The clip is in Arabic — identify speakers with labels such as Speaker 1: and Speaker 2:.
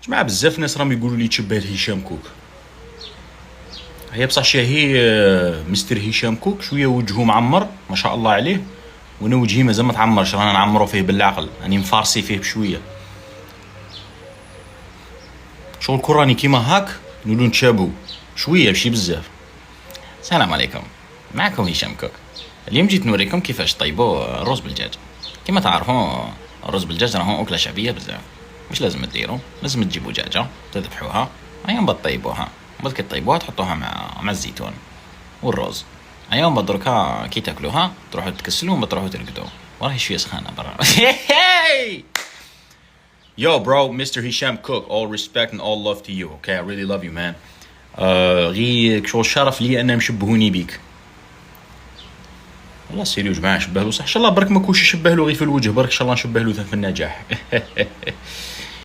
Speaker 1: جماعة بزاف ناس راهم يقولوا لي تشبه لهشام كوك. هي بصح شاهي مستر هشام كوك شويه وجهه معمر ما شاء الله عليه، وانا وجهي مازال ما تعمرش، رانا نعمرو فيه بالعقل، راني مفارسي فيه بشويه. شغل كوراني كيما هاك نولو نتشابهو شويه ماشي بزاف. السلام عليكم، معكم هشام كوك. اليوم جيت نوريكم كيفاش طيبوا الرز بالدجاج. كيما تعرفوا الرز بالدجاج راهو اكله شعبيه بزاف. مش لازم تديروا، لازم تجيبوا دجاجه تذبحوها، ايام بطيبوها، بعد كي طيبوها تحطوها مع الزيتون والرز. ايام بدركا كي تاكلوها تروحوا تكسلوا وتروحوا ترقدوا، وراهي شويه سخانه برا. Yo bro, Mr. Hisham Cook, all respect and all love to you, okay? I really love you man. غي شغل شرف لي انهم يشبهوني بيك. والله سيريو جماعه شبه له صح، ان شاء الله برك ما كوش يشبه له غير في الوجه، برك ان شاء الله نشبه له في النجاح.